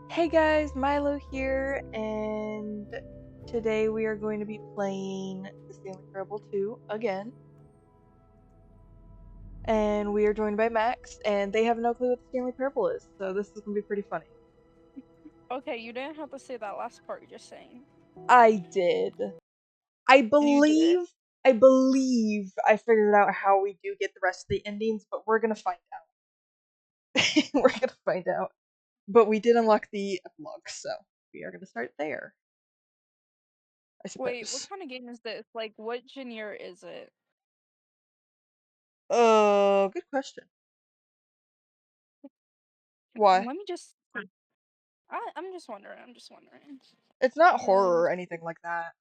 Hey guys, Milo here, and today we are going to be playing the Stanley Parable 2 again. And we are joined by Max, and they have no clue what the Stanley Parable is, so this is going to be pretty funny. Okay, you didn't have to say that last part you're just saying. I did. I You did. believe I figured out how we do get the rest of the endings, but we're gonna find out. We're gonna find out. But we did unlock the epilogue, so we are gonna start there, I Wait, what suppose. kind of game is this? Like, what genre is it? Good question. Why? Let me just. I'm just wondering. I'm just wondering. It's not horror Um, or anything like that.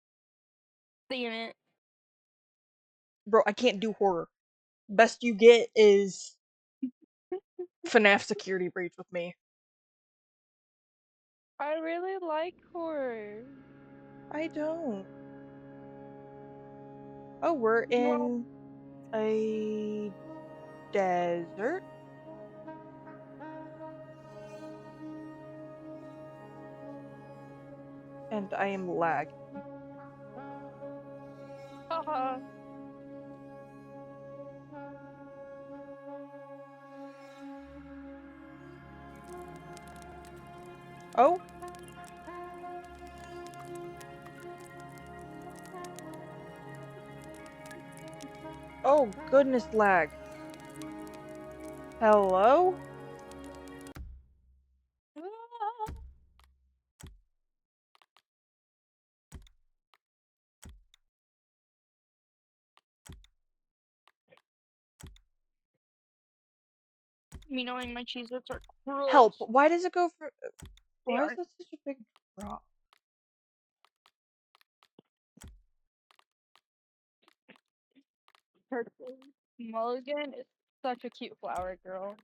Damn it. Bro, I can't do horror. Best you get is FNAF security breach with me. I really like horror. I don't. Oh, we're Well, in a desert? And I am lagging. haha. Oh? Oh, goodness lag. Hello? Me knowing my Cheez-Its are Help. gross. Why does it go for... They Why is are that such a big drop? hurtful. Mulligan is such a cute flower girl.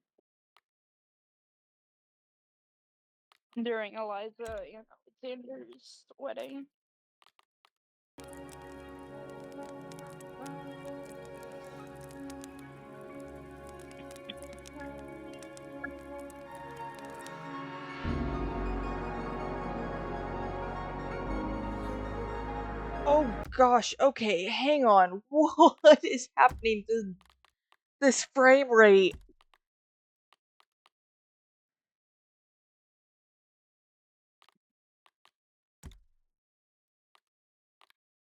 During Eliza and Alexander's wedding. Oh gosh, okay, hang on. What is happening to this frame rate?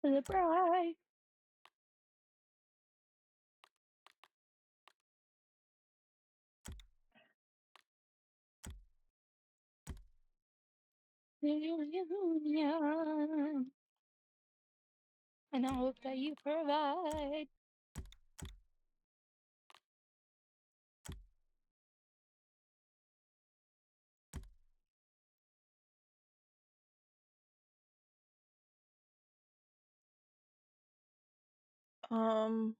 The bride. Reunion. And I hope that you provide. Um...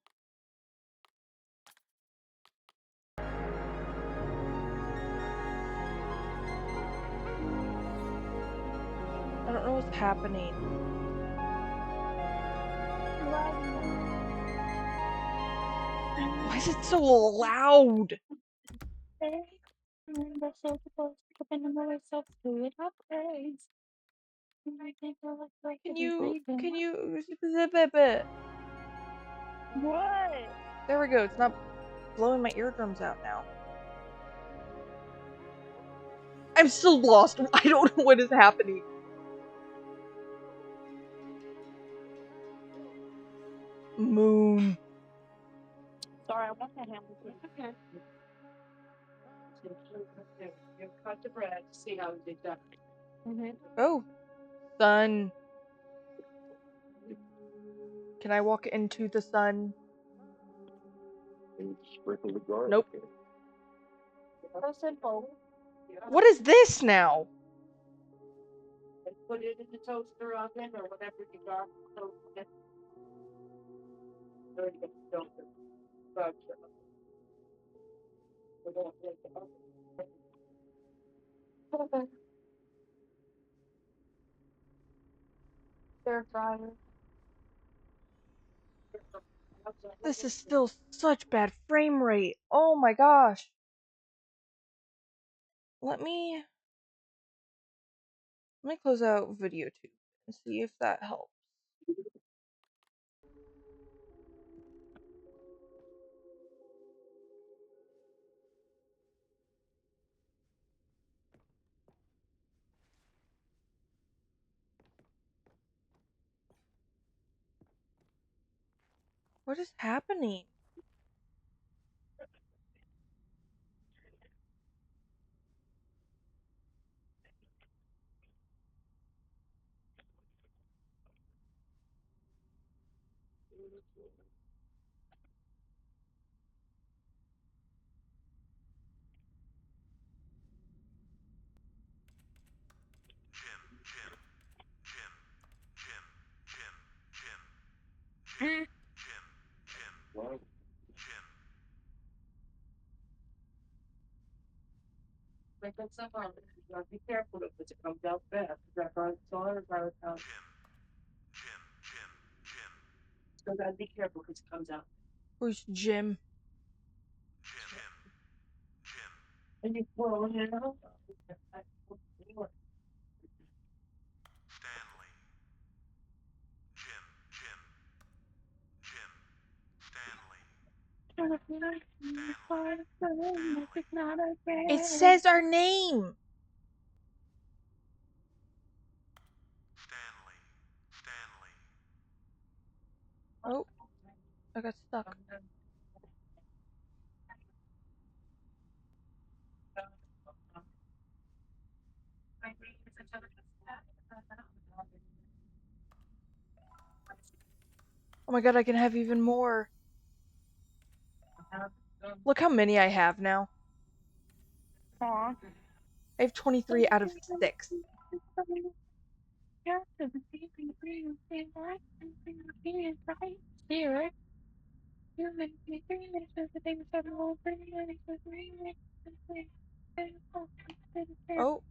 I don't know what's happening. Why is it so loud? Can you zip it? What? There we go. It's not blowing my eardrums out now. I'm still lost. I don't know what is happening. Moon. Sorry, I want that hamburger. Okay. You cut the bread to see how it's done. Oh, sun. Can I walk into the sun? Nope. So simple. What is this now? Put it in the toaster oven or whatever you got. Air fryer. This is still such bad frame rate. Oh my gosh. Let me... Let me close out VideoTube and see if that helps. What is happening? Who's Jim? Stanley. Jim. Jim. Jim. Stanley. It says our name! Stanley. Stanley. Oh, I got stuck. Oh my god, I can have even more. Look how many I have now. Aw. I have 23 out of 6. Oh,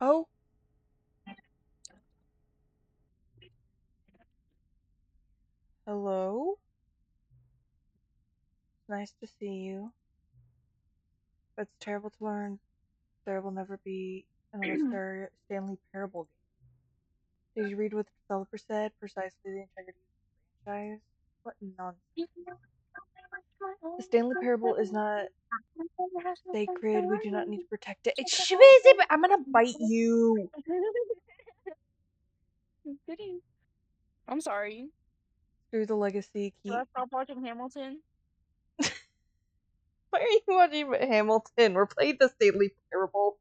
oh. Hello? Nice to see you. But it's terrible to learn there will never be another Stanley Parable game. Did you read what the developer said? Precisely the integrity of the franchise? What nonsense. The Stanley Parable is not sacred. We do not need to protect it. It's shibby. I'm gonna bite you. I'm sorry. Through the legacy, Should I stop watching Hamilton? Why are you watching Hamilton? We're playing the Stanley Parable.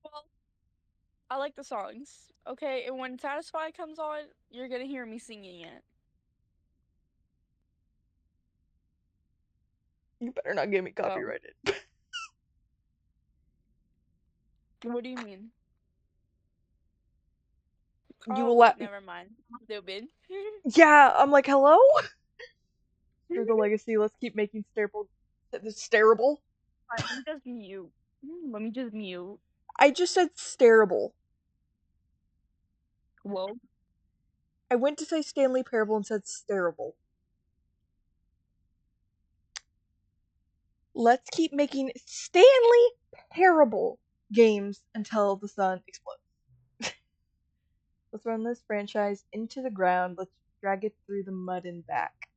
Well, I like the songs. Okay, and when Satisfy comes on, you're gonna hear me singing it. You better not get me So, copyrighted. what do you mean? You Oh, will wait, never mind. Stupid. Yeah, I'm like, hello? Through the legacy, let's keep making stareable. Stareable? Let me just mute. Let me just mute. I just said stareable. Whoa. I went to say Stanley Parable and said stareable. Let's keep making Stanley Parable games until the sun explodes. Let's run this franchise into the ground. Let's drag it through the mud and back.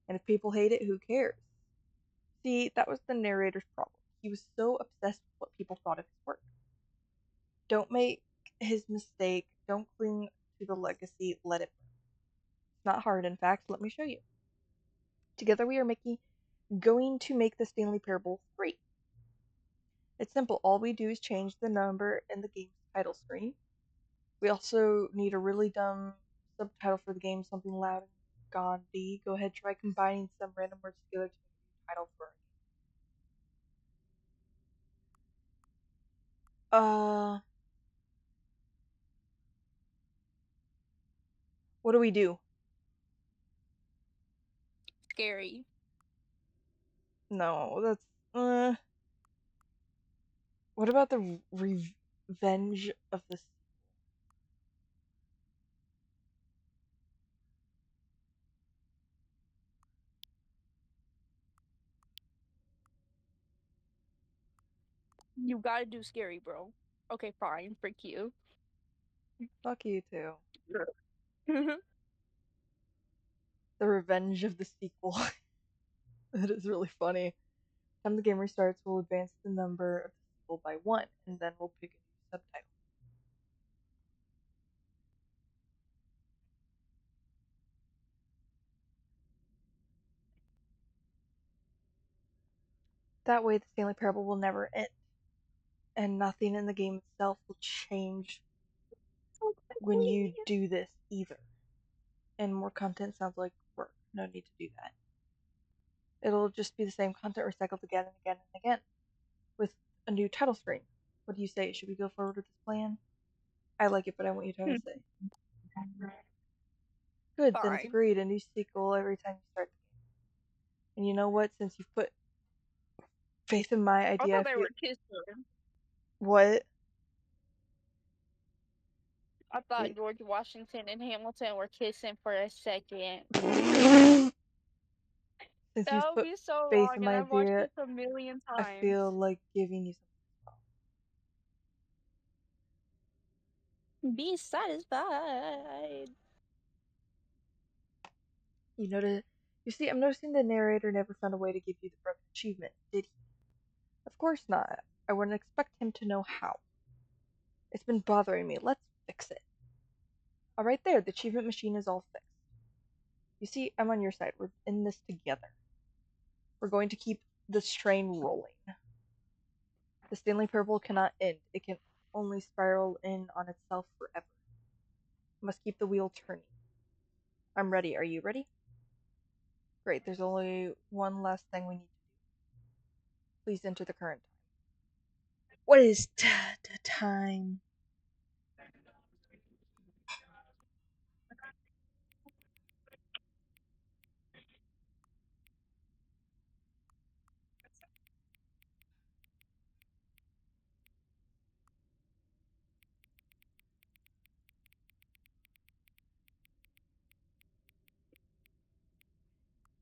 And if people hate it, who cares? See, that was the narrator's problem. He was so obsessed with what people thought of his work. Don't make his mistake. Don't cling to the legacy. Let it burn. It's not hard, in fact. Let me show you. Together we are going to make the Stanley Parable free. It's simple. All we do is change the number in the game's title screen. We also need a really dumb subtitle for the game, something loud and gaudy. Go ahead, try combining some random words together to make a new title for it. What do we do? Scary. No, that's. What about the revenge of the You gotta do scary, bro. Okay, fine. Freak you. Fuck you too. The revenge of the sequel. It is really funny. Time the game restarts, we'll advance the number of the sequel by 1, and then we'll pick a new subtitle. That way, the Stanley Parable will never end, and nothing in the game itself will change when you do this either. And more content sounds like work. No need to do that. It'll just be the same content recycled again and again and again, with a new title screen. What do you say? Should we go forward with this plan? I like it, but I want you to have a say. Good, then it's Fine. agreed. A new sequel every time you start the game. And you know what? Since you've put faith in my I idea, I thought they feel. were kissing. What? I thought George Washington and Hamilton were kissing for a second. Since That you've would put be so faith wrong, in and my I've watched idea, this a million I times. feel like giving you something. Be satisfied. You see, I'm noticing the narrator never found a way to give you the broken achievement, did he? Of course not. I wouldn't expect him to know how. It's been bothering me. Let's fix it. All right there, the achievement machine is all fixed. You see, I'm on your side. We're in this together. We're going to keep this train rolling. The Stanley Parable cannot end. It can only spiral in on itself forever. We must keep the wheel turning. I'm ready. Are you ready? Great, there's only one last thing we need to do. Please enter the current time. What is time?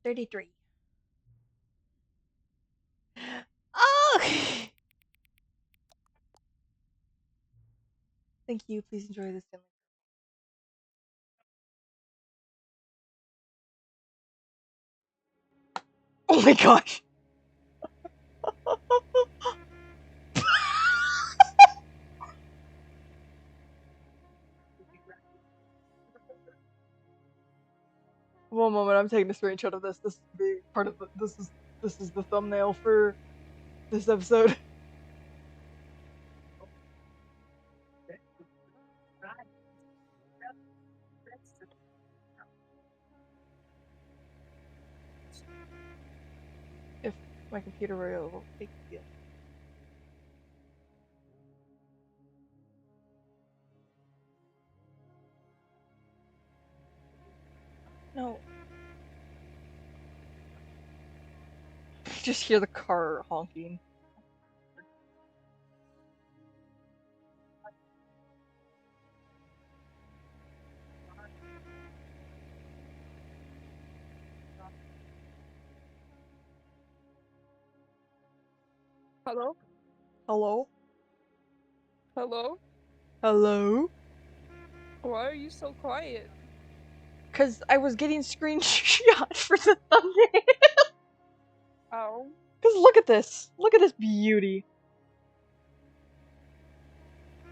$33. Oh! Thank you. Please enjoy this. Oh my gosh! One moment, I'm taking a screenshot of this. This is the part of the, this is the thumbnail for this episode. If my computer will take the No. Just hear the car honking. Hello? Hello? Hello? Hello? Why are you so quiet? Because I was getting screenshot for the thumbnail. Oh. Because look at this. Look at this beauty.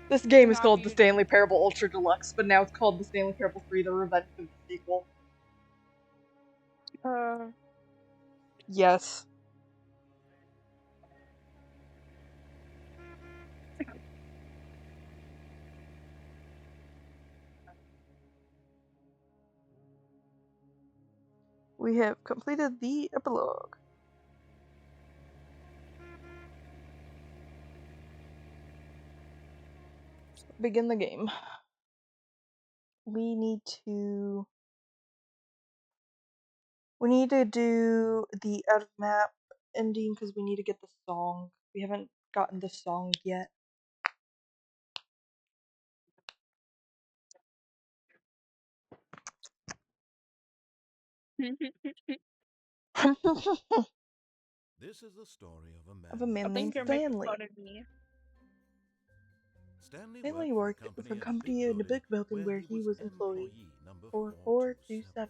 This game is Not called the beauty. Stanley Parable Ultra Deluxe, but now it's called the Stanley Parable 3 The Revenge of the Sequel. Uh, Yes. We have completed the epilogue. Begin the game. We need to do the out of map ending because we need to get the song. We haven't gotten the song yet. This is the story of a man. Of a man I named think you're making Stanley. fun of me. Stanley worked for a company in a big building where he was employee number 4427.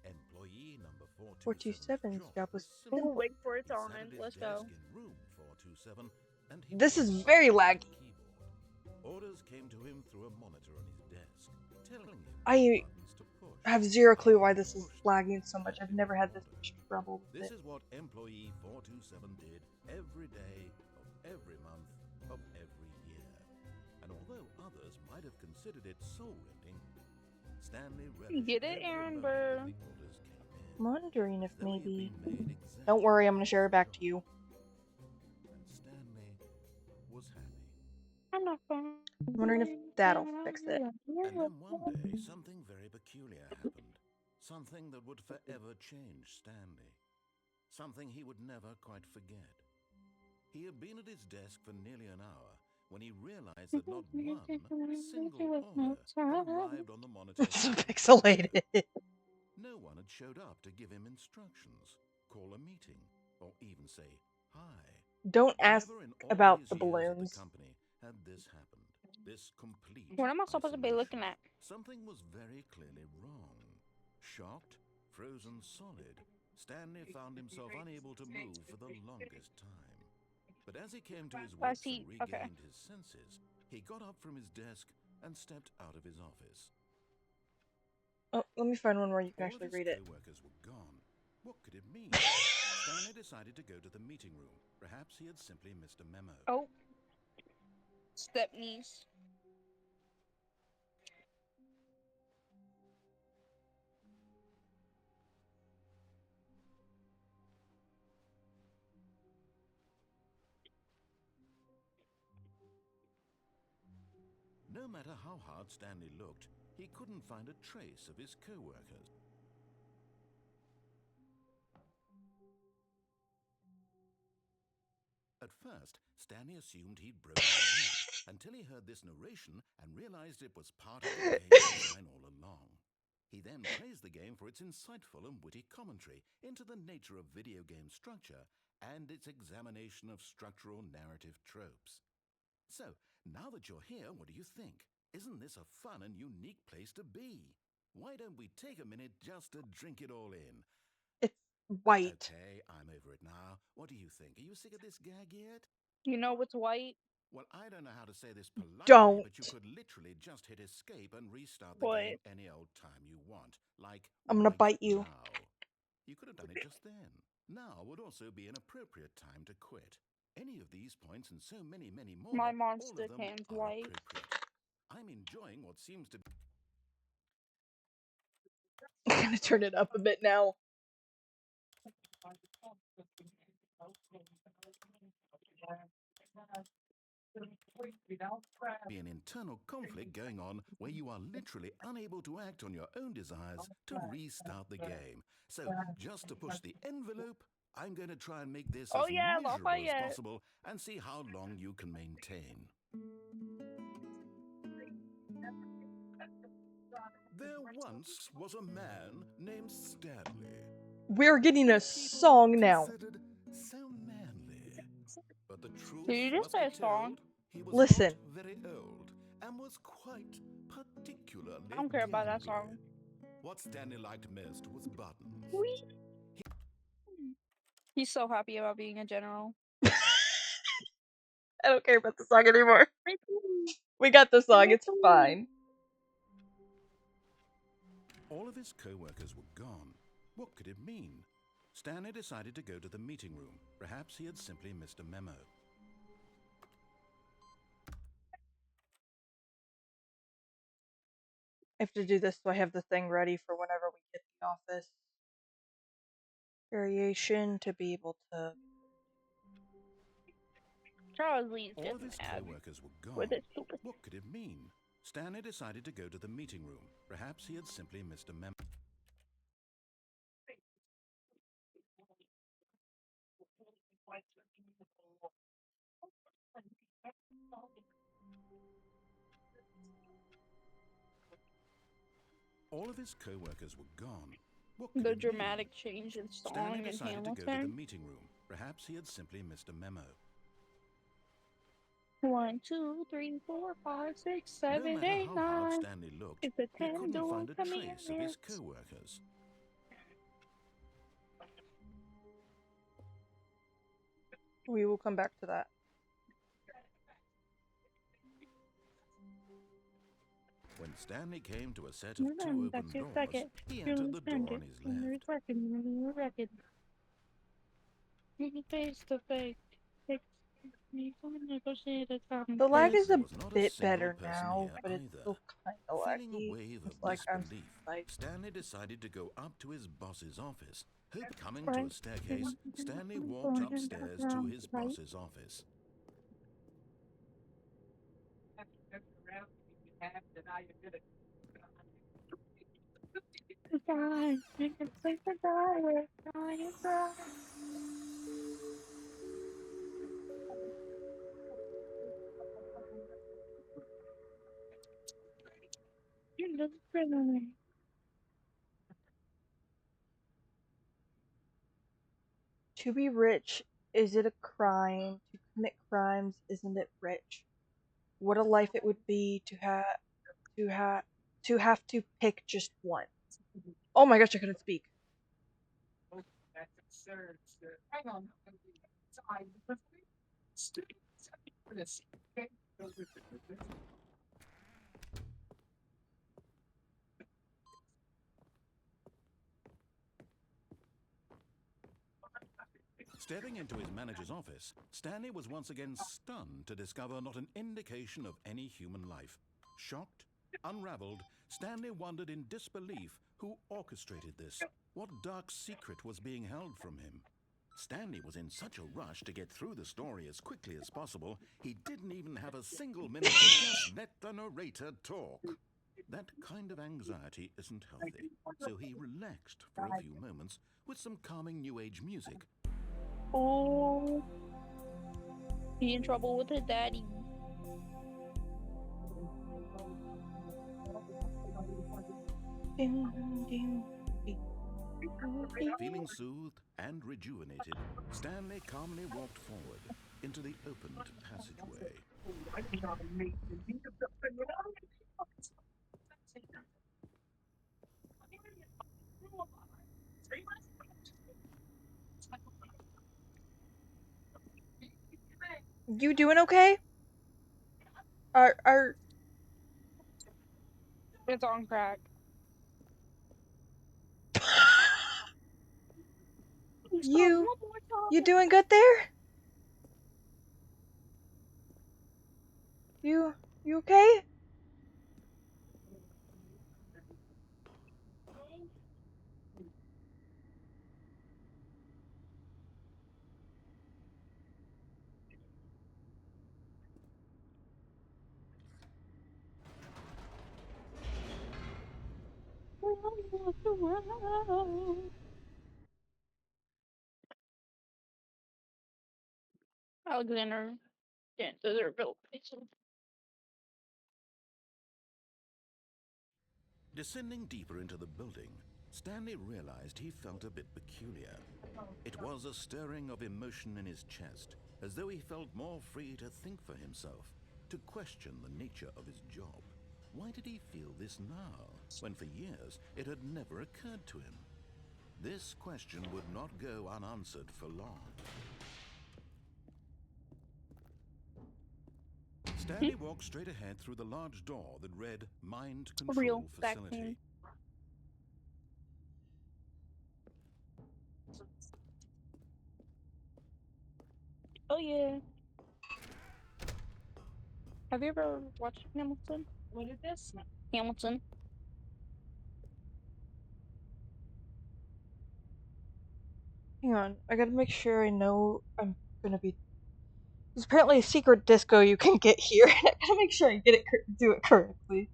Employee number 427's job was Oh, simple. wait for it He to sat end. at his Let's desk go. in room 427 and he This was is very on laggy. the keyboard. Orders came to him through a monitor on his desk, telling him I what buttons to push. have zero clue why this He is pushed lagging so much. I've and never had this ordered. much trouble with This it. is what employee 427 did every day of every month of every year. And although others might have considered it soul-rending, Stanley relished Get it, every Aaron moment Burr? that the orders came in. I'm wondering if Though he had maybe... been made exactly Don't worry, I'm for gonna share it his back to job. you. And Stanley was happy. I'm not fun. I'm wondering if that'll fix it. And then one day, something very peculiar happened. Something that would forever change Stanley. Something he would never quite forget. He had been at his desk for nearly an hour when he realized that not one single order had arrived on the monitor. It's so pixelated. No one had showed up to give him instructions, call a meeting, or even say hi. Don't ask Never in all about his the years at balloons. the company had this happened. This complete What am I supposed to be looking isolation. at? Something was very clearly wrong. Shocked, frozen solid, Stanley found himself unable to move for the longest time. But as he came to his I wits see. and Okay. regained his senses, he got up from his desk and stepped out of his office. Oh, let me find one where you can All of actually his read it. co-workers were gone. What could it mean? Stanley decided to go to the meeting room. Perhaps he had simply missed a memo. Oh. Stepniece. No matter how hard Stanley looked, he couldn't find a trace of his co-workers. At first, Stanley assumed he'd broken the net until he heard this narration and realized it was part of the game's design all along. He then praised the game for its insightful and witty commentary into the nature of video game structure and its examination of structural narrative tropes. So, now that you're here, what do you think? Isn't this a fun and unique place to be? Why don't we take a minute just to drink it all in? It's white. Okay, I'm over it now. What do you think? Are you sick of this gag yet? You know what's white? Well, I don't know how to say this politely, Don't. but you could literally just hit escape and restart the What? game any old time you want. Like, I'm gonna right bite you. now. You could have done it just then. Now would also be an appropriate time to quit. Any of these points and so many, many more, My all monster of them can's are white. appropriate. I'm enjoying what seems to be I'm gonna turn it up a bit now. an internal conflict going on where you are literally unable to act on your own desires to restart the game. So, just to push the envelope, I'm going to try and make this Oh as yeah, miserable as Lafayette. possible and see how long you can maintain. There once was a man named Stanley. We're getting a People song now. considered so manly. But the truth Did you just must be say a song? told, he was Listen. not very old and was quite particularly I don't care about that gangly. song. What Stanley liked most was buttons. He's so happy about being a general. I don't care about the song anymore. We got the song, it's fine. All of his co-workers were gone. What could it mean? Stanley decided to go to the meeting room. Perhaps he had simply missed a memo. I have to do this so I have the thing ready for whenever we get to the office. Variation to be able to... Charles Lee's All getting of his mad co-workers were gone. with it stupid. What could it mean? Stanley decided to go to the meeting room. Perhaps he had simply missed a memo. All of his co-workers were gone. What could The it mean? dramatic change in Stanley song in decided to go to the Hamilton. meeting room. Perhaps he had simply missed a memo. 1, 2, 3, 4, 5, 6, No 7, matter 8, how hard 9. Stanley looked, It's the he 10 couldn't find a trace of his commandments. co-workers. We will come back to that. When Stanley came to a set of two open That's your doors, second. he entered the door on his left. Face to face. The lag is There a was not a bit single better person now, here but it's either. still kind of Feeling a laggy. wave It's of like I'm disbelief, like Stanley decided to go up to his boss's office. Coming to a staircase, Stanley walked upstairs to his boss's office. to be rich. Is it a crime to commit crimes? Isn't it rich? What a life it would be to have to pick just one. Oh my gosh, I couldn't speak. Stepping into his manager's office, Stanley was once again stunned to discover not an indication of any human life. Shocked, unraveled, Stanley wondered in disbelief who orchestrated this. What dark secret was being held from him? Stanley was in such a rush to get through the story as quickly as possible, he didn't even have a single minute to just let the narrator talk. That kind of anxiety isn't healthy, so he relaxed for a few moments with some calming New Age music. Oh, he in trouble with his daddy. Ding, ding, ding. Feeling soothed and rejuvenated, Stanley calmly walked forward into the opened passageway. You doing okay? Are It's on crack. you doing good there? You okay? Alexander didn't deserve it. Descending deeper into the building, Stanley realized he felt a bit peculiar. It was a stirring of emotion in his chest, as though he felt more free to think for himself, to question the nature of his job. Why did he feel this now, when for years it had never occurred to him? This question would not go unanswered for long. Stanley walked straight ahead through the large door that read Mind Real Control vaccine. Facility. Oh yeah. Have you ever watched Hamilton? What is this? Hamilton. Hang on, I gotta make sure I know I'm gonna be. There's apparently a secret disco you can get here, and I gotta make sure I get it do it correctly.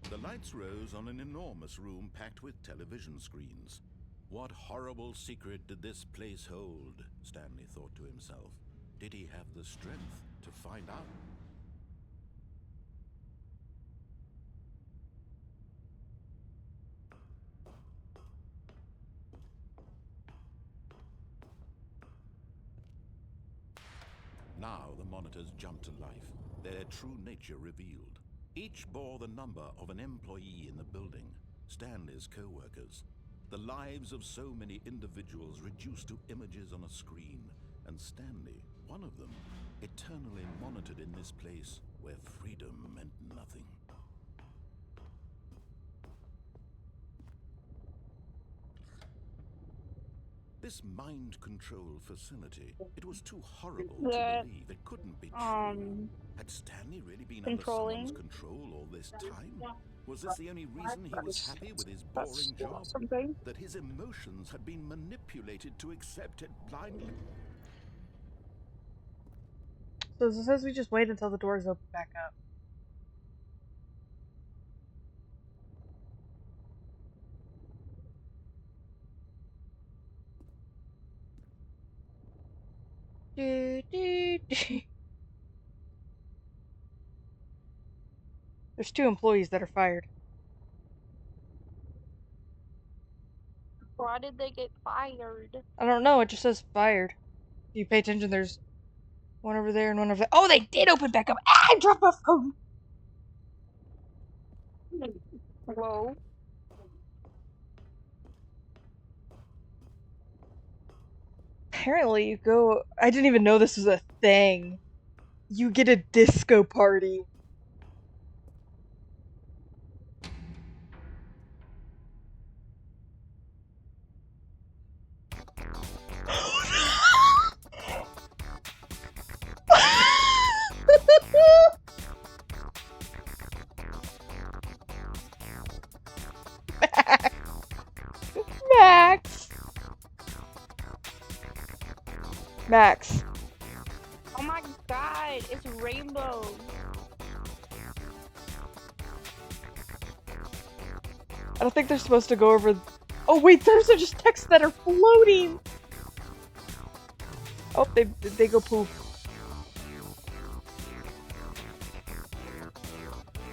The lights rose on an enormous room packed with television screens. What horrible secret did this place hold? Stanley thought to himself. Did he have the strength to find out? Now the monitors jumped to life, their true nature revealed. Each bore the number of an employee in the building, Stanley's co-workers. The lives of so many individuals reduced to images on a screen, and Stanley, one of them, eternally monitored in this place where freedom meant nothing. This mind control facility, it was too horrible to believe. It couldn't be true. Had Stanley really been under someone's control all this time? Was this the only reason he was happy with his boring job? That his emotions had been manipulated to accept it blindly? So it says we just wait until the doors open back up. Do, do, do. There's 2 employees that are fired. Why did they get fired? I don't know, it just says fired. If you pay attention, there's one over there and one over there. Oh, they did open back up! Ah, I dropped my phone! Whoa. Apparently, you go. I didn't even know this was a thing. You get a disco party. Max! Max. Oh my god, it's rainbow. I don't think they're supposed to go over. Oh wait, those are just texts that are floating. Oh, they go poof.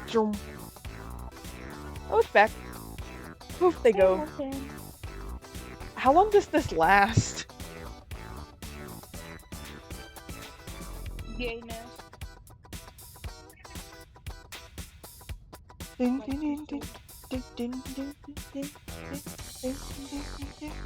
Zoom. Oh, it's back. Poof, they go. How long does this last? Gayness. Ding, ding, ding, ding. Ding, ding, ding, ding, ding, ding, ding, ding, ding.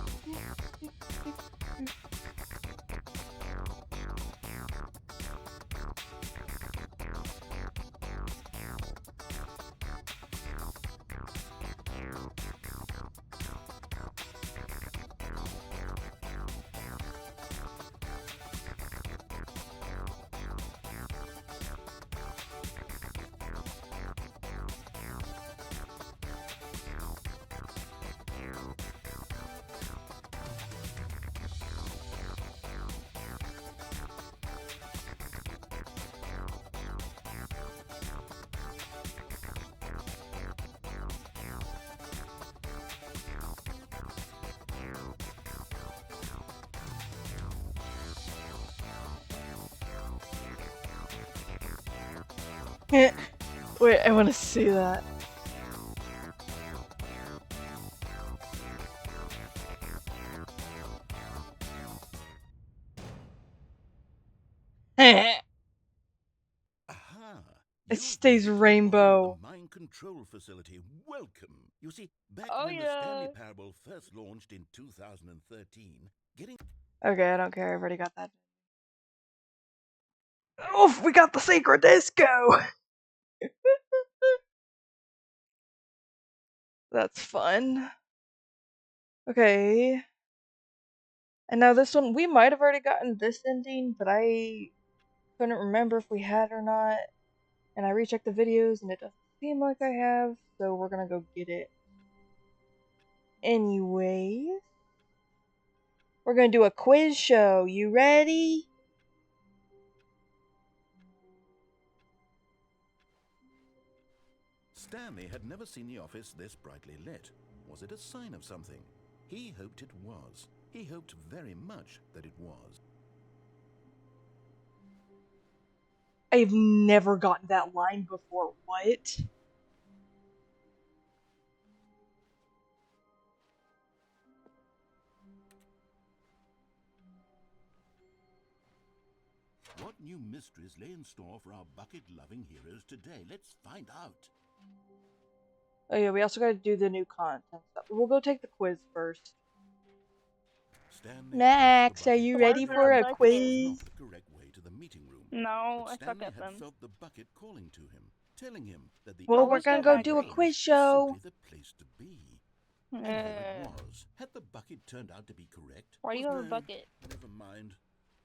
Wait, I want to see that. Aha! It stays rainbow. The mind control facility. Welcome. You see, back Oh, when the yeah. Stanley Parable first launched in 2013, getting Okay, I don't care. I've already got that. Oof, we got the secret disco! That's fun. Okay. And now this one, we might have already gotten this ending, but I couldn't remember if we had or not. And I rechecked the videos and it doesn't seem like I have, so we're gonna go get it. Anyways, we're gonna do a quiz show. You ready? Stanley had never seen the office this brightly lit. Was it a sign of something? He hoped it was. He hoped very much that it was. I've never gotten that line before. What? What new mysteries lay in store for our bucket-loving heroes today? Let's find out. Oh yeah, we also gotta do the new content stuff. We'll go take the quiz first. Stanley Max, are you ready Where's for our a bucket? quiz? Not the correct way to the meeting room. No, But I suck Stanley at had them. felt the bucket calling to him, telling him that the Well, we're Always gonna get go my do a grades. quiz show. simply the place to be. And here it was. Had the bucket turned out to be correct? Why do you Was have a no- bucket? Never mind.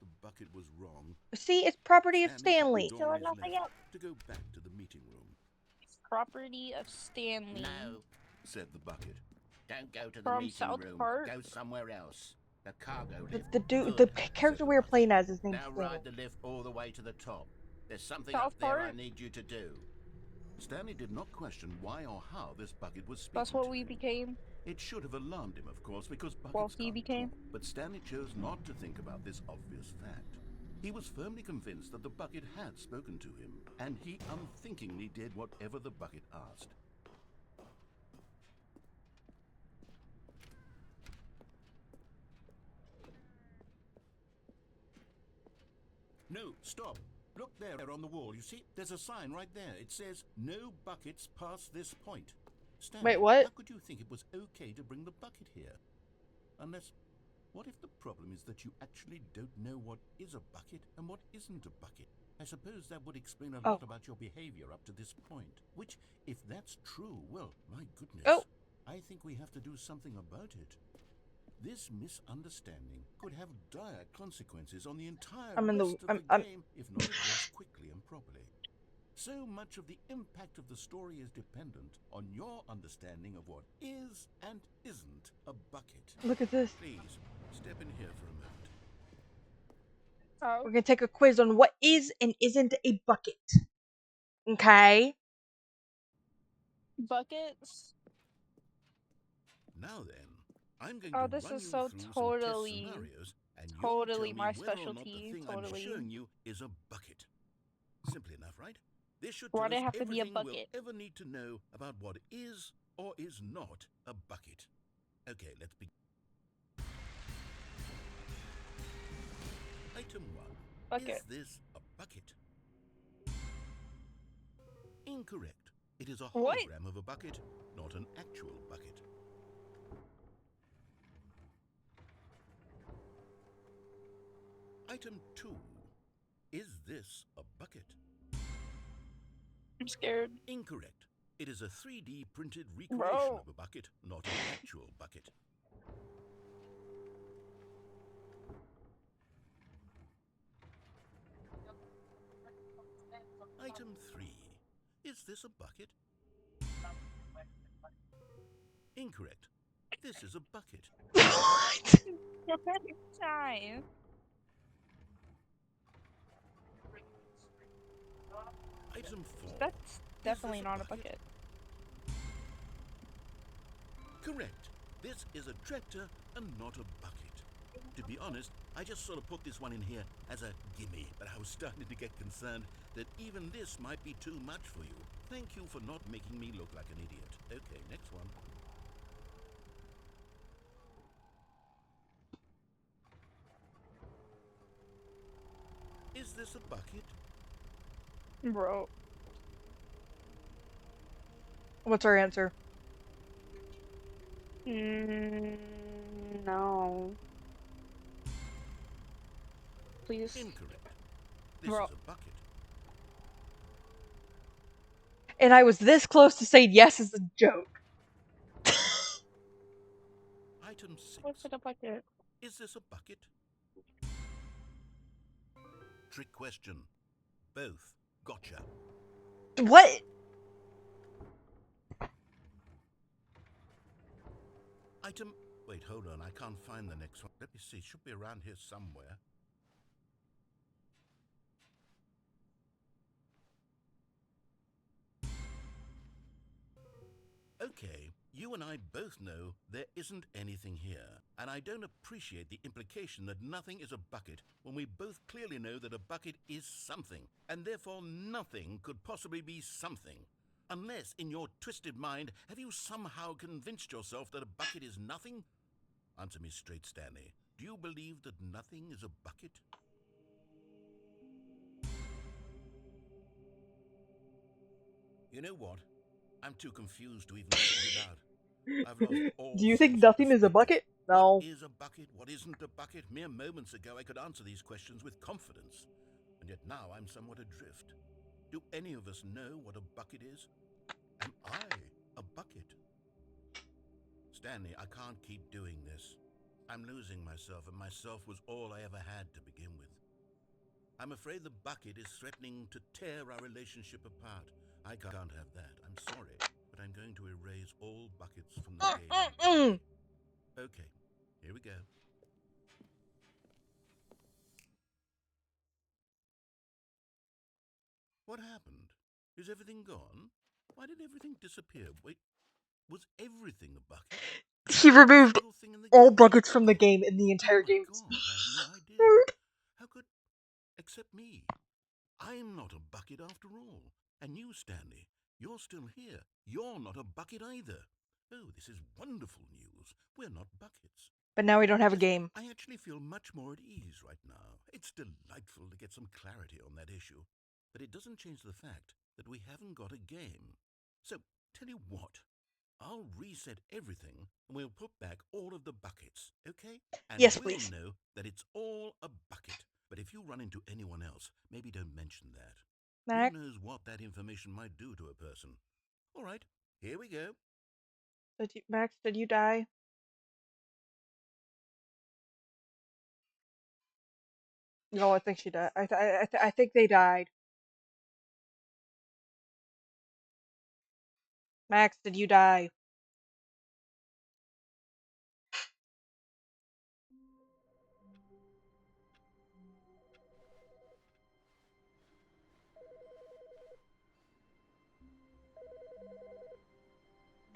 The bucket was wrong. See, it's property of Stanley Stanley. took the door on his nothing left else. to go back to the meeting room. Property of Stanley. No, said the bucket. Don't go to the From meeting South room. Park? Go somewhere else. The cargo lift. The dude, Good, the said character the we were bucket. playing as, his name's Now Stanley. ride the lift all the way to the top. There's something South up there I Park? need you to do. Stanley did not question why or how this bucket was speaking That's what to we him. became. It should have alarmed him, of course, because buckets Well, he can't became. talk. But Stanley chose not to think about this obvious fact. He was firmly convinced that the bucket had spoken to him, and he unthinkingly did whatever the bucket asked. No, stop. Look there on the wall. You see, there's a sign right there. It says, "No buckets past this point." Stanley, Wait, what? how could you think it was okay to bring the bucket here? Unless, what if the problem is that you actually don't know what is a bucket and what isn't a bucket? I suppose that would explain a lot about your behavior up to this point. Which, if that's true, well, my goodness. I think we have to do something about it. This misunderstanding could have dire consequences on the entire rest of the game if not addressed quickly and properly. So much of the impact of the story is dependent on your understanding of what is and isn't a bucket. Look at this. Please, step in here for a moment. Oh. We're gonna take a quiz on what is and isn't a bucket. Okay? Buckets? Now then, I'm going Oh, to this run is you so through some totally- test scenarios, and you'll totally tell me my whether or not the specialty, thing totally. I'm showing you is a bucket. Simple enough, right? This should Why tell do us it have to be a everything we'll bucket? ever need to know about what is or is not a bucket. Okay, let's begin. Item 1. Bucket. Is this a bucket? Incorrect. It is a What? hologram of a bucket, not an actual bucket. Item 2. Is this a bucket? I'm scared. Incorrect. It is a 3D printed recreation Bro. of a bucket, not an actual bucket. Item 3. Is this a bucket? Incorrect. This is a bucket. What? Time. Item 4. That's definitely this not a bucket. Correct. This is a tractor and not a bucket. To be honest, I just sort of put this one in here as a gimme, but I was starting to get concerned that even this might be too much for you. Thank you for not making me look like an idiot. Okay, next one. Is this a bucket? Bro. What's our answer? No. Please. Incorrect. This Bro. is a bucket. And I was this close to saying yes as a joke. Item 6. What's in a bucket? Is this a bucket? Trick question. Both. Gotcha. What? Item... Wait, hold on. I can't find the next one. Let me see. It should be around here somewhere. and I both know there isn't anything here, and I don't appreciate the implication that nothing is a bucket when we both clearly know that a bucket is something, and therefore nothing could possibly be something. Unless, in your twisted mind, have you somehow convinced yourself that a bucket is nothing? Answer me straight, Stanley. Do you believe that nothing is a bucket? You know what? I'm too confused to even sort it out. I've lost all Do you think sense of nothing is a perspective. bucket? What No. is a bucket? What isn't a bucket? Mere moments ago I could answer these questions with confidence, and yet now I'm somewhat adrift. Do any of us know what a bucket is? Am I a bucket? Stanley, I can't keep doing this. I'm losing myself, and myself was all I ever had to begin with. I'm afraid the bucket is threatening to tear our relationship apart. I can't have that. I'm sorry, but I'm going to erase all buckets from the game entirely. Okay, here we go. What happened? Is everything gone? Why did everything disappear? Wait, was everything a bucket? He removed Single thing in the all game was a buckets from the bucket? game, and the Oh entire my game is god, I had no idea. absurd. How could... except me. I'm not a bucket after all. And you, Stanley, you're still here. You're not a bucket either. Oh, this is wonderful news. We're not buckets. But now we don't have a Yes, game. I actually feel much more at ease right now. It's delightful to get some clarity on that issue. But it doesn't change the fact that we haven't got a game. So, tell you what. I'll reset everything and we'll put back all of the buckets, okay? And Yes, we'll please. know that it's all a bucket. But if you run into anyone else, maybe don't mention that. Mac, Who knows what that information might do to a person. All right, here we go. Max, did you die? No, I think she died. I think they died. Max, did you die?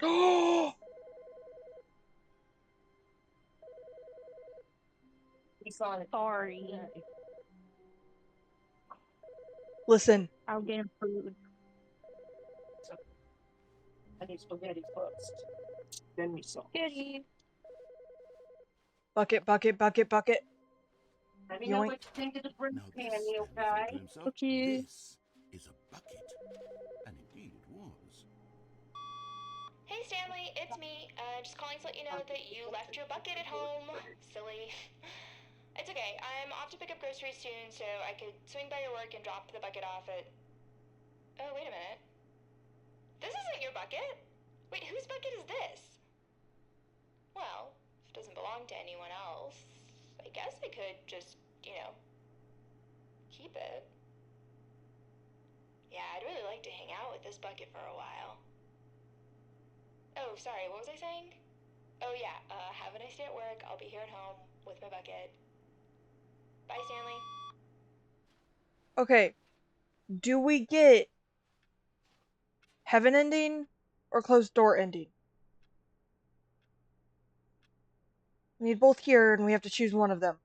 Oh! Sorry. Listen, I'll get food. Kitty. bucket, bucket, bucket, bucket. Yoink. Now this, Stanley thought to himself, Okay. this is a bucket. And indeed it was. Hey Stanley, it's me. Just calling to let you know that you left your bucket at home. Silly. It's okay. I'm off to pick up groceries soon, so I could swing by your work and drop the bucket off at. Oh, wait a minute. This isn't your bucket. Wait, whose bucket is this? Well, if it doesn't belong to anyone else, I guess I could just, keep it. Yeah, I'd really like to hang out with this bucket for a while. Oh, sorry, what was I saying? Oh yeah, have a nice day at work. I'll be here at home with my bucket. Bye, Stanley. Okay. Do we get heaven ending or closed door ending? We need both here, and we have to choose one of them.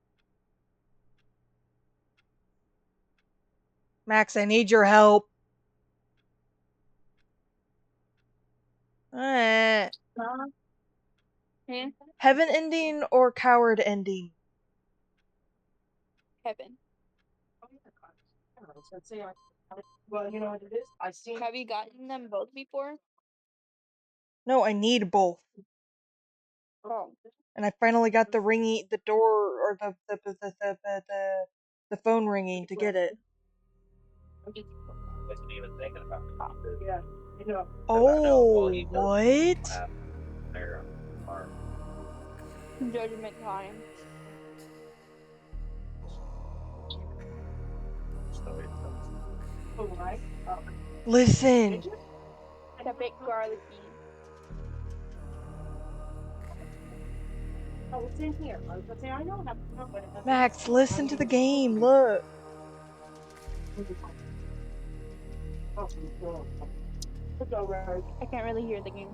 Max, I need your help. Eh. Yeah. Heaven ending or coward ending? Heaven. Have you gotten them both before? No, I need both. Oh. And I finally got the ringy, the door, or the phone ringing to get it. Oh, what? Judgment time. Listen, The big garlicky. Max, listen to the game. Look. I can't really hear the game.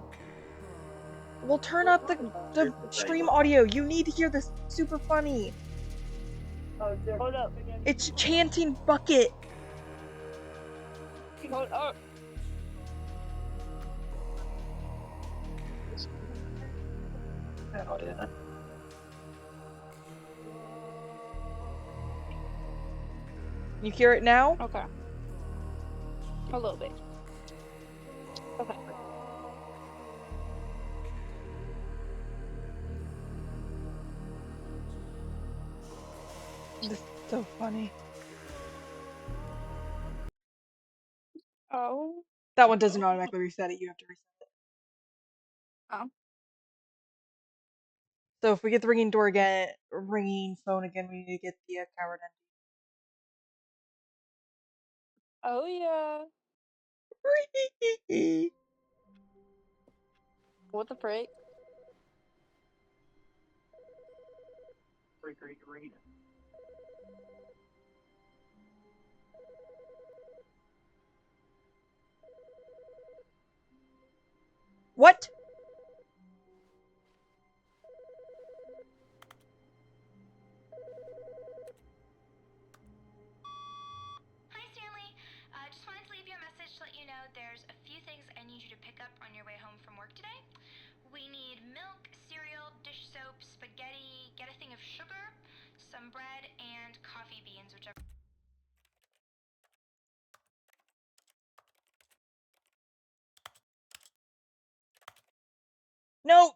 We'll turn up the stream audio. You need to hear this. It's super funny. Hold up. It's chanting bucket. Hold up. You hear it now? Okay. A little bit. Okay. This is so funny. Oh. That one doesn't automatically reset it. You have to reset it. Oh. So if we get the ringing phone again, we need to get the coward Oh yeah. ending. What the frick? What? Hi, Stanley. Just wanted to leave you a message to let you know there's a few things I need you to pick up on your way home from work today. We need milk, cereal, dish soap, spaghetti, get a thing of sugar, some bread, and coffee beans, whichever. No.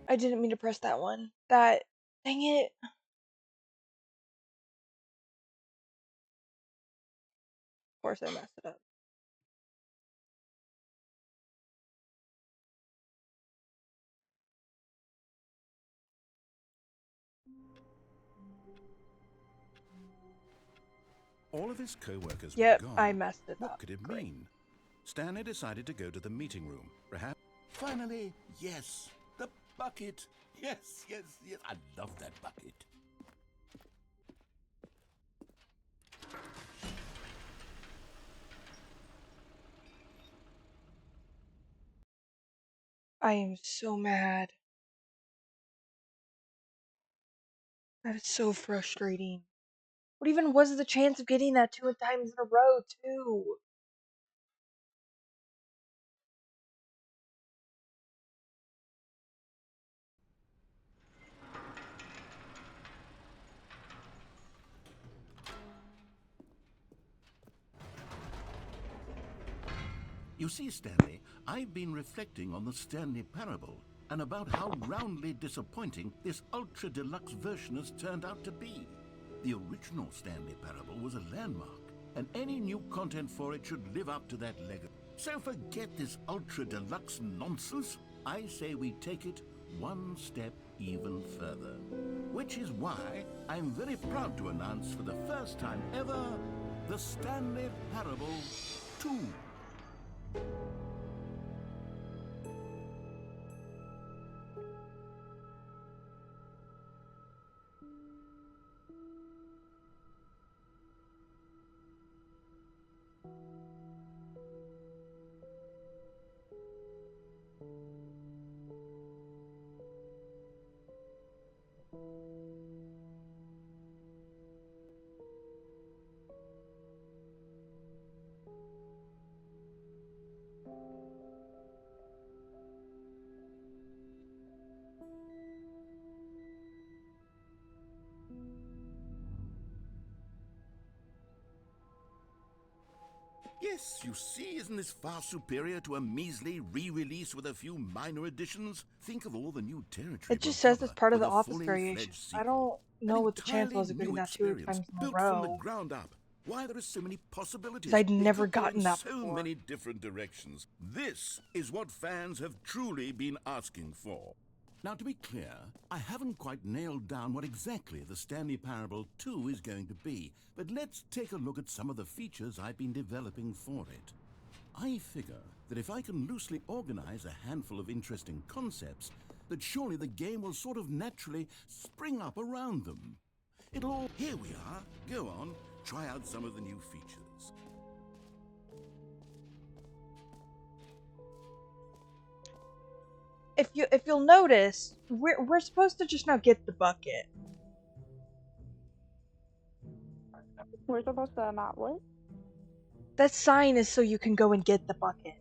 I didn't mean to press that one. Dang it. Of course I messed it up. All of his co-workers Yep, were I gone. messed it What up. could it Great. mean? Stanley decided to go to the meeting room. Perhaps. Finally, yes, the bucket. Yes, yes, yes. I love that bucket. I am so mad. That is so frustrating. What even was the chance of getting that 2 times in a row, too? You see, Stanley, I've been reflecting on the Stanley Parable and about how roundly disappointing this ultra deluxe version has turned out to be. The original Stanley Parable was a landmark, and any new content for it should live up to that legacy. So forget this ultra deluxe nonsense. I say we take it one step even further. Which is why I'm very proud to announce for the first time ever the Stanley Parable 2. Yes, you see, isn't this far superior to a measly re-release with a few minor additions? Think of all the new territory It just we'll says it's cover part of with the a office fully variation. fledged I sequel. don't An know what the chance entirely was of getting new that 2 experience times in a built from the row. ground up. Why there are so many Because possibilities. I'd It never could go in gotten that so before. many different directions. This is what fans have truly been asking for. Now, to be clear, I haven't quite nailed down what exactly the Stanley Parable 2 is going to be, but let's take a look at some of the features I've been developing for it. I figure that if I can loosely organize a handful of interesting concepts, that surely the game will sort of naturally spring up around them. It'll all... Here we are. Go on, try out some of the new features. if you'll notice, we're supposed to just now get the bucket. We're supposed to not what? That sign is so you can go and get the bucket.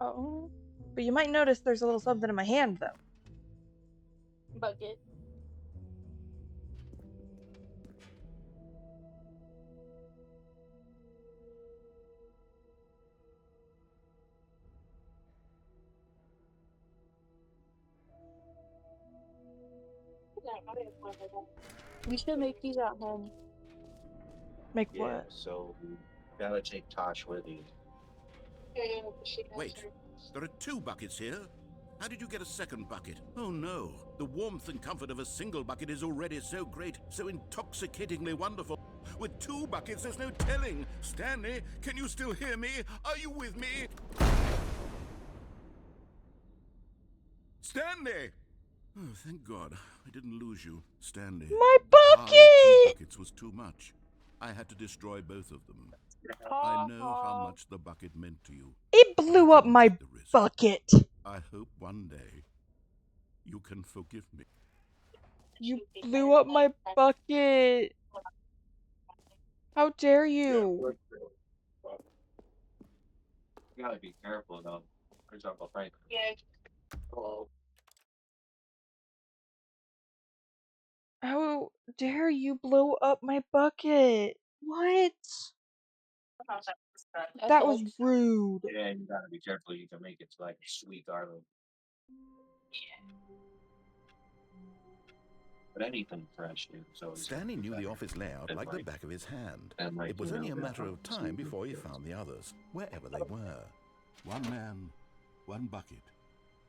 Oh, But you might notice there's a little something in my hand, though. bucket. We should make these at home. Make Yeah, what? so gotta take Tosh with you. Wait, there are 2 buckets here. How did you get a second bucket? Oh no, the warmth and comfort of a single bucket is already so great, so intoxicatingly wonderful. With 2 buckets, there's no telling. Stanley, can you still hear me? Are you with me? Stanley! Oh, thank God, I didn't lose you, Stanley. My The power of 2 bucket! buckets was too much. I had to destroy both of them. I know how much the bucket meant to you. It but I blew up couldn't my take the risk. bucket. I hope one day you can forgive me. You blew up my bucket. How dare you? You gotta be careful though. For example, Frank. Hello. How dare you blow up my bucket? What? That was rude. Yeah, you gotta be careful. You can make it to like sweet garlic. But anything fresh, dude. So Stanley knew the office layout like the back of his hand. It was only a matter of time before he found the others, wherever they were. One man, one bucket,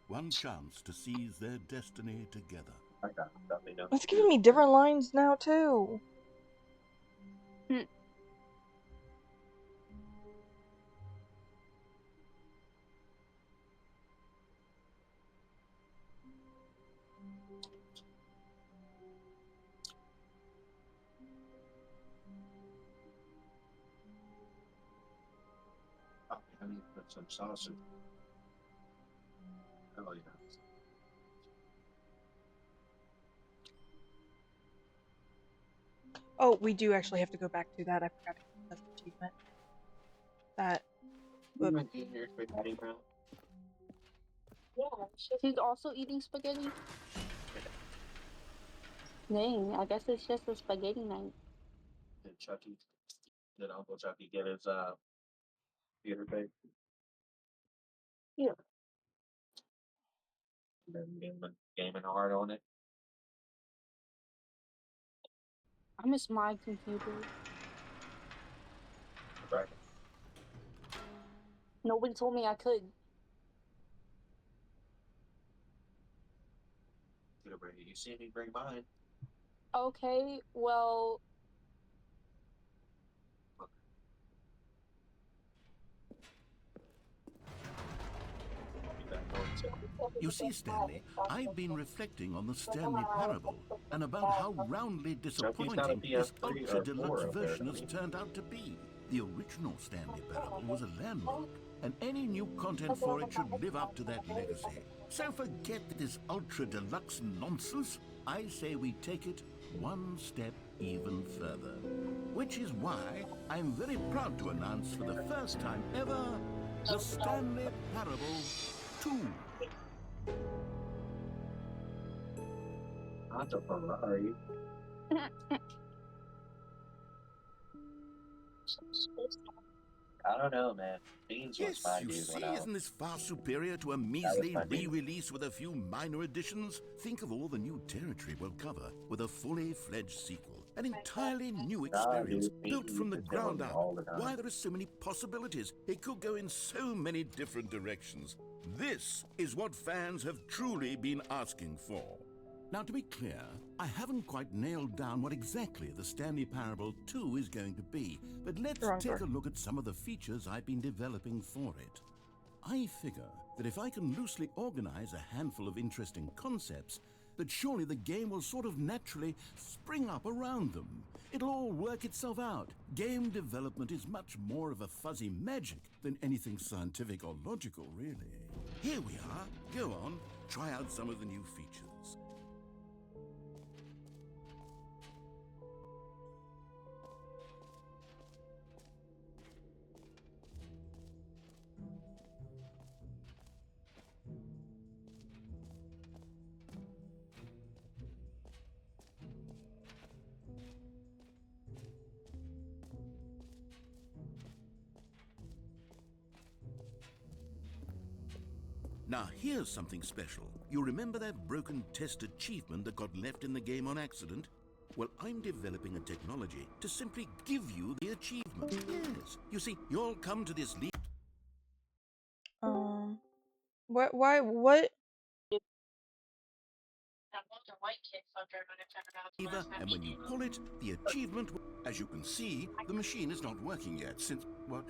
one chance to seize their destiny together. It's giving me different lines now, too. I need to put some sausage. Oh yeah. Oh, we do actually have to go back to that. I forgot to get this achievement. That. You might eat your spaghetti, bro. Yeah, she's also eating spaghetti. Dang, I guess it's just a spaghetti night. Did Chucky? Did Uncle Chucky get his theater bake? Yeah. And then gaming hard on it. I miss my computer. Right. Nobody told me I could. You see me bring mine. Okay, well, You see, Stanley, I've been reflecting on the Stanley Parable and about how roundly disappointing this ultra-deluxe version has turned out to be. The original Stanley Parable was a landmark, and any new content for it should live up to that legacy. So forget this ultra-deluxe nonsense. I say we take it one step even further. Which is why I'm very proud to announce for the first time ever, the Stanley Parable 2. Not a Ferrari. I don't know, man. Beans was Yes, my you dude see, when I isn't this far superior to a measly my dude. re-release with a few minor additions? Think of all the new territory we'll cover with a fully fledged sequel. An entirely new experience, dude, built from the Beans ground is up. all the time. Why, there are so many possibilities. It could go in so many different directions. This is what fans have truly been asking for. Now, to be clear, I haven't quite nailed down what exactly the Stanley Parable 2 is going to be, but let's take a look at some of the features I've been developing for it. I figure that if I can loosely organize a handful of interesting concepts, that surely the game will sort of naturally spring up around them. It'll all work itself out. Game development is much more of a fuzzy magic than anything scientific or logical, really. Here we are. Go on, try out some of the new features. Now here's something special. You remember that broken test achievement that got left in the game on accident? Well, I'm developing a technology to simply give you the achievement. Yes. You see, you'll come to this lever, What? Why? What? and when you pull it, the achievement will... As you can see, the machine is not working yet since... What?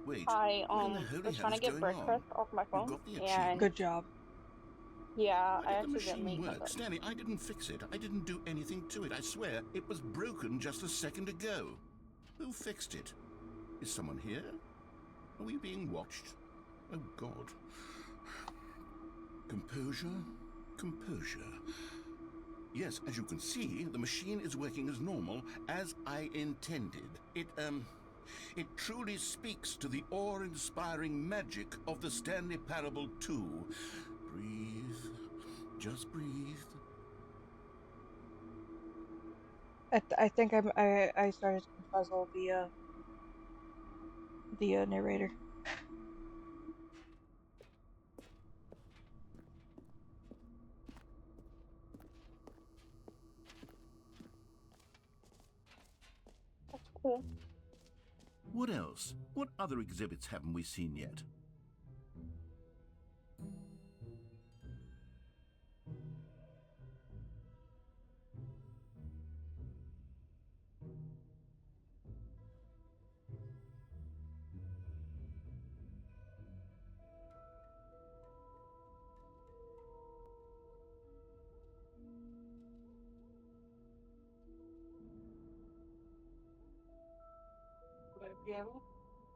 Wait. I What in the holy was hell trying to is get going on? breakfast off my You phone, got the and achievement? Good job. yeah, Why I did the accidentally machine messed work? up. Stanley, I didn't fix it. I didn't do anything to it. I swear, it was broken just a second ago. Who fixed it? Is someone here? Are we being watched? Oh, God. Composure, composure. Yes, as you can see, the machine is working as normal, as I intended. It truly speaks to the awe-inspiring magic of the Stanley Parable 2. Breathe. Just breathe. I think I started to puzzle the narrator. That's cool. What else? What other exhibits haven't we seen yet?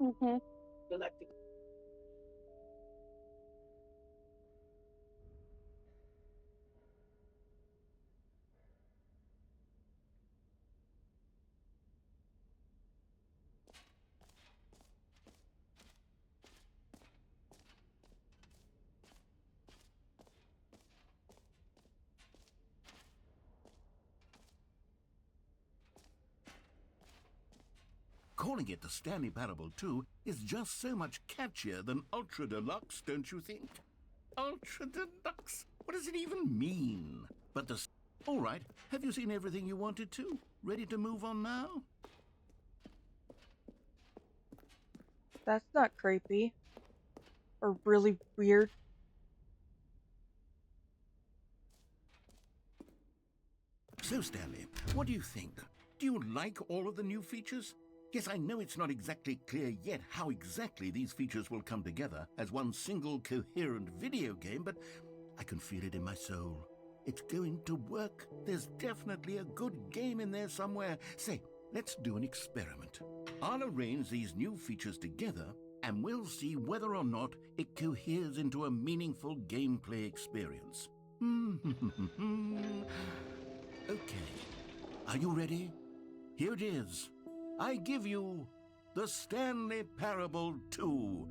Mm-hmm. Calling it the Stanley Parable 2 is just so much catchier than Ultra Deluxe, don't you think? Ultra Deluxe? What does it even mean? But the... All right, have you seen everything you wanted to? Ready to move on now? That's not creepy. Or really weird. So, Stanley, what do you think? Do you like all of the new features? Yes, I know it's not exactly clear yet how exactly these features will come together as one single coherent video game, but I can feel it in my soul. It's going to work. There's definitely a good game in there somewhere. Say, let's do an experiment. I'll arrange these new features together, and we'll see whether or not it coheres into a meaningful gameplay experience. Okay. Are you ready? Here it is. I give you the Stanley Parable 2.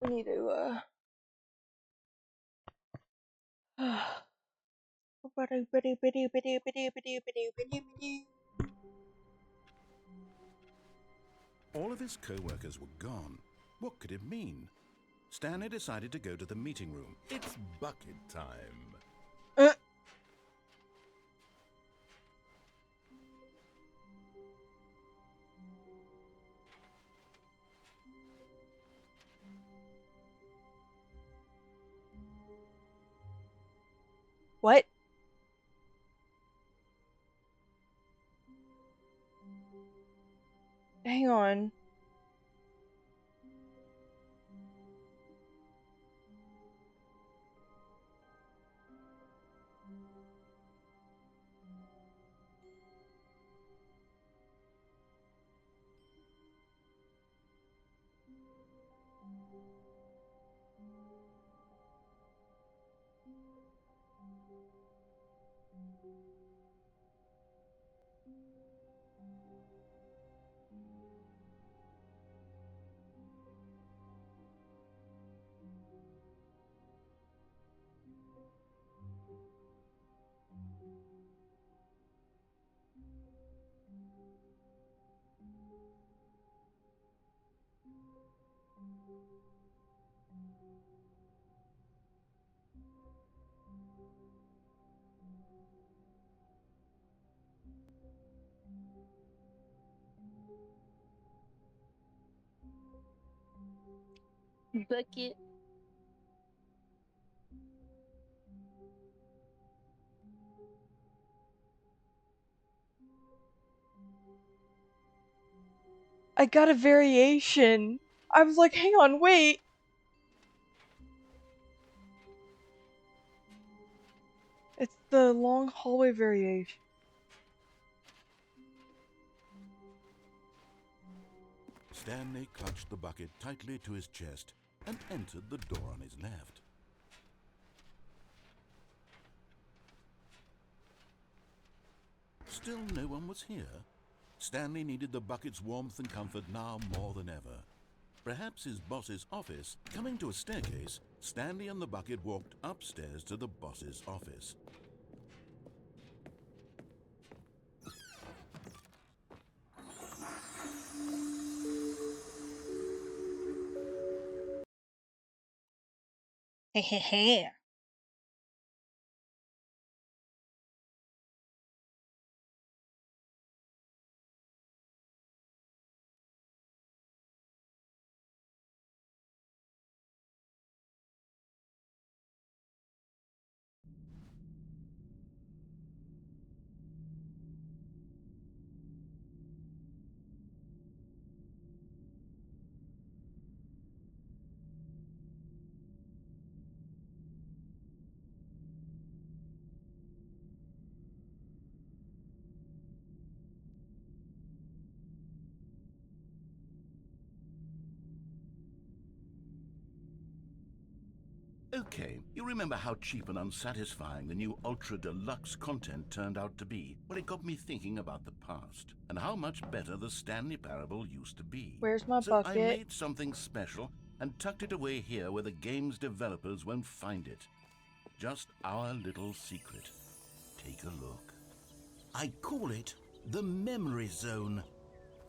We need to All of his co-workers were gone. What could it mean? Stanley decided to go to the meeting room. It's bucket time. What? Hang on. Bucket. I got a variation. I was like, hang on, wait. It's the long hallway variation. Stanley clutched the bucket tightly to his chest and entered the door on his left. Still no one was here. Stanley needed the bucket's warmth and comfort now more than ever. Perhaps his boss's office. Coming to a staircase, Stanley and the bucket walked upstairs to the boss's office. Hehehe. Okay, you remember how cheap and unsatisfying the new Ultra Deluxe content turned out to be? Well, it got me thinking about the past and how much better the Stanley Parable used to be. Where's my So I bucket? made something special and tucked it away here where the game's developers won't find it. Just our little secret. Take a look. I call it the Memory Zone.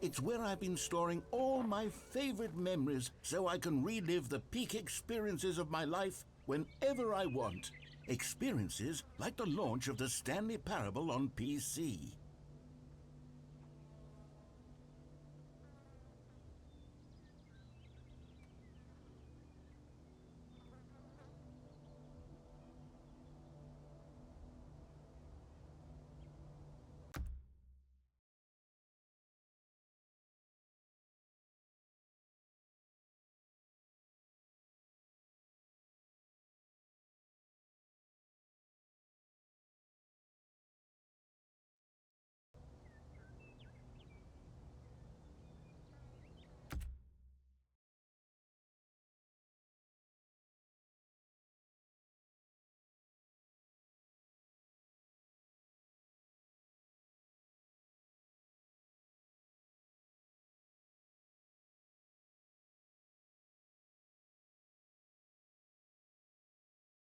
It's where I've been storing all my favorite memories so I can relive the peak experiences of my life whenever I want. Experiences like the launch of the Stanley Parable on PC.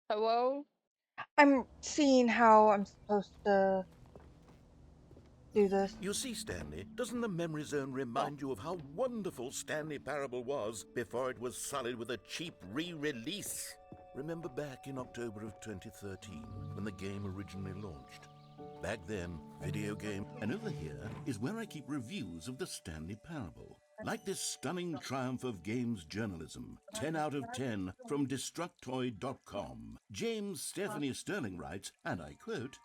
Hello? I'm seeing how I'm supposed to do this. You see, Stanley, doesn't the Memory Zone remind you of how wonderful Stanley Parable was before it was sullied with a cheap re-release? Remember back in October of 2013 when the game originally launched? Back then, video game, and over here is where I keep reviews of the Stanley Parable. Like this stunning triumph of games journalism, 10 out of 10 from Destructoid.com. James Stephanie Sterling writes, and I quote,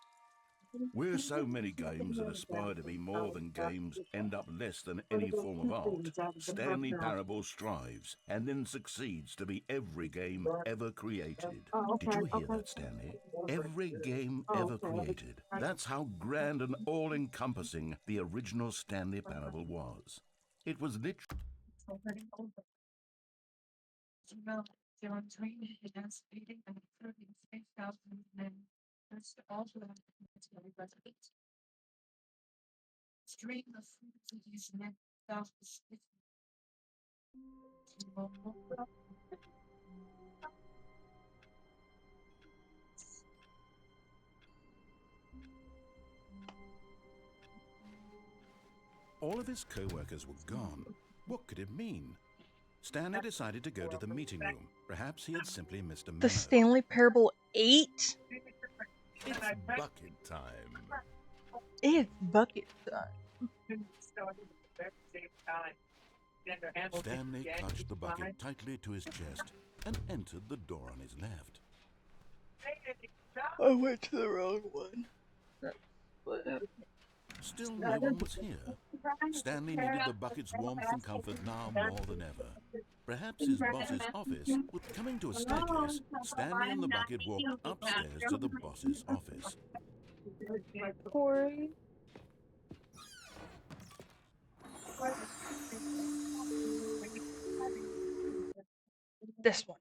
"Where so many games that aspire to be more than games end up less than any form of art, Stanley Parable strives and then succeeds to be every game ever created." Did you hear that, Stanley? Every game ever created. That's how grand and all-encompassing the original Stanley Parable was. It was literally... All of his co-workers were gone. What could it mean? Stanley decided to go to the meeting room. Perhaps he had simply missed a The memo. Stanley Parable 8? It's bucket time. It's bucket time. Stanley clutched the bucket tightly to his chest and entered the door on his left. I went to the wrong one. What happened? Still no one was here. Stanley needed the bucket's warmth and comfort now more than ever. Perhaps his boss's office was coming to a staircase. Stanley and the bucket walked upstairs to the boss's office. Corey. This one.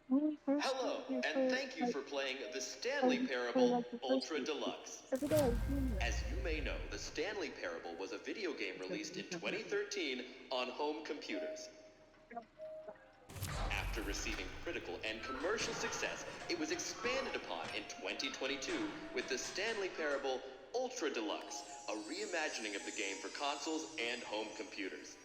Hello, and thank you for playing the Stanley Parable Ultra Deluxe. As you may know, the Stanley Parable was a video game released in 2013 on home computers. After receiving critical and commercial success, it was expanded upon in 2022 with the Stanley Parable Ultra Deluxe, a reimagining of the game for consoles and home computers.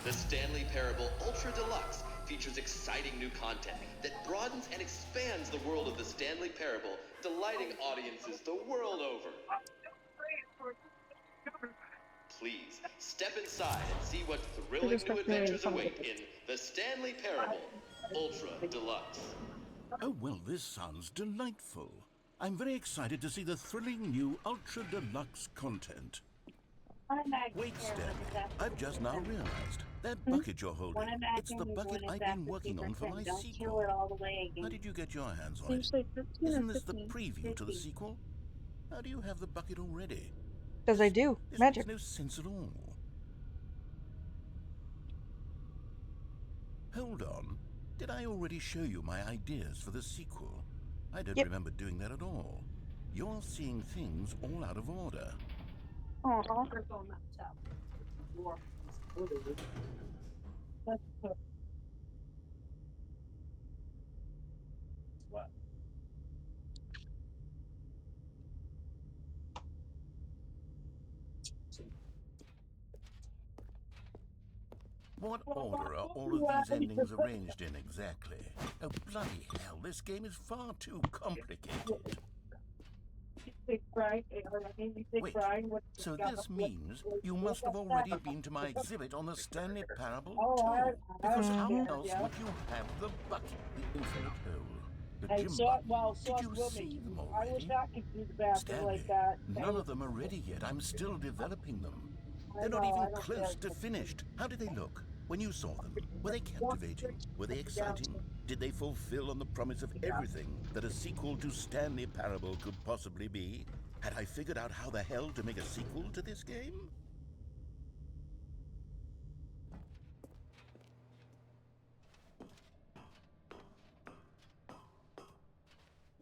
The Stanley Parable Ultra Deluxe features exciting new content that broadens and expands the world of the Stanley Parable, delighting audiences the world over. Please, step inside and see what thrilling new adventures await in the Stanley Parable Ultra Deluxe. Oh, well, this sounds delightful. I'm very excited to see the thrilling new Ultra Deluxe content. Wait, Stanley, I've just now realized. That bucket you're holding, it's the bucket I've been working on for my sequel. How did you get your hands on it? Isn't this the preview to the sequel? How do you have the bucket already? Because I do. This Magic. makes no sense at all. Hold on. Did I already show you my ideas for the sequel? I don't remember doing that at all. You're seeing things all out of order. What order are all of these endings arranged in exactly? Oh, bloody hell, this game is far too complicated. Wait, so this means you must have already been to my exhibit on the Stanley Parable too, because how else would you have the bucket, the infinite hole, the gym button? Did you see them already? Stanley, none of them are ready yet. I'm still developing them. They're not even close to finished. How did they look when you saw them? Were they captivating? Were they exciting? Did they fulfill on the promise of everything that a sequel to Stanley Parable could possibly be? Had I figured out how the hell to make a sequel to this game?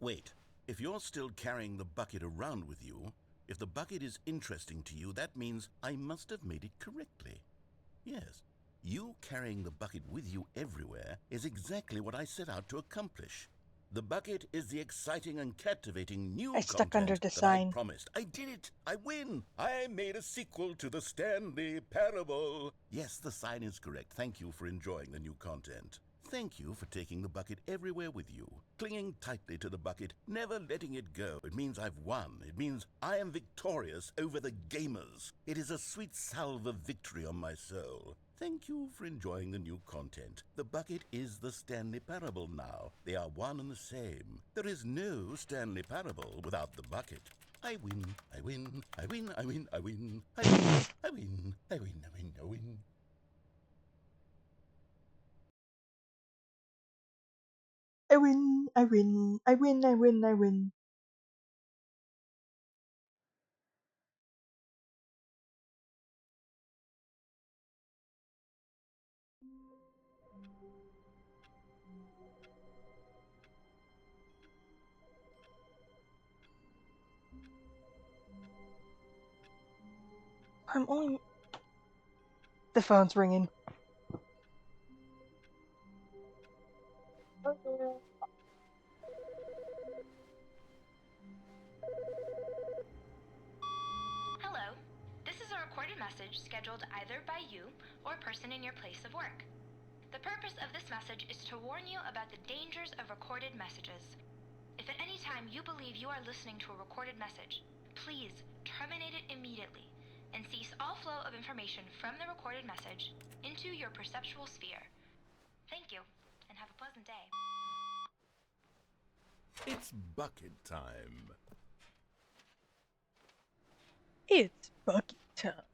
Wait, if you're still carrying the bucket around with you, if the bucket is interesting to you, that means I must have made it correctly. Yes, you carrying the bucket with you everywhere is exactly what I set out to accomplish. The bucket is the exciting and captivating new I stuck under content the that I sign. promised. I did it! I win! I made a sequel to the Stanley Parable! Yes, the sign is correct. Thank you for enjoying the new content. Thank you for taking the bucket everywhere with you. Clinging tightly to the bucket, never letting it go. It means I've won. It means I am victorious over the gamers. It is a sweet salve of victory on my soul. Thank you for enjoying the new content. The bucket is the Stanley Parable now. They are one and the same. There is no Stanley Parable without the bucket. I win, I win, I win, I win, I win, I win, I win, I win, I win, I win. I win, I win, I win, I win, I win. I'm only. The phone's ringing. Hello. This is a recorded message scheduled either by you or a person in your place of work. The purpose of this message is to warn you about the dangers of recorded messages. If at any time you believe you are listening to a recorded message, please terminate it immediately and cease all flow of information from the recorded message into your perceptual sphere. Thank you, and have a pleasant day. It's bucket time. It's bucket time.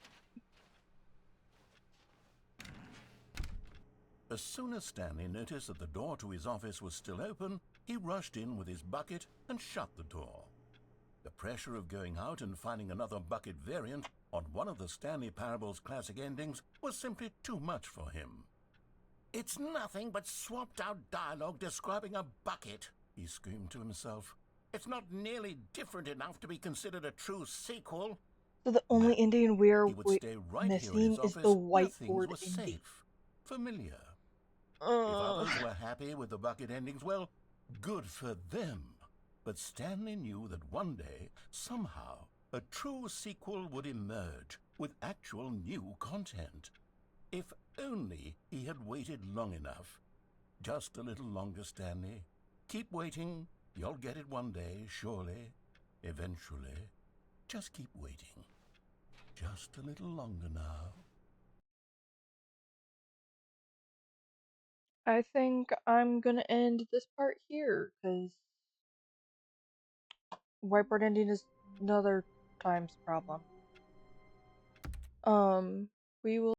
As soon as Stanley noticed that the door to his office was still open, he rushed in with his bucket and shut the door. The pressure of going out and finding another bucket variant on one of the Stanley Parable's classic endings was simply too much for him. "It's nothing but swapped-out dialogue describing a bucket," he screamed to himself. "It's not nearly different enough to be considered a true sequel." So the only ending we're He would stay right here in missing his is office the where things whiteboard were ending. safe, familiar. If others were happy with the bucket endings, well, good for them. But Stanley knew that one day, somehow, a true sequel would emerge with actual new content. If only he had waited long enough. Just a little longer, Stanley. Keep waiting. You'll get it one day, surely. Eventually. Just keep waiting. Just a little longer now. I think I'm gonna end this part here, because whiteboard ending is another time's problem. We will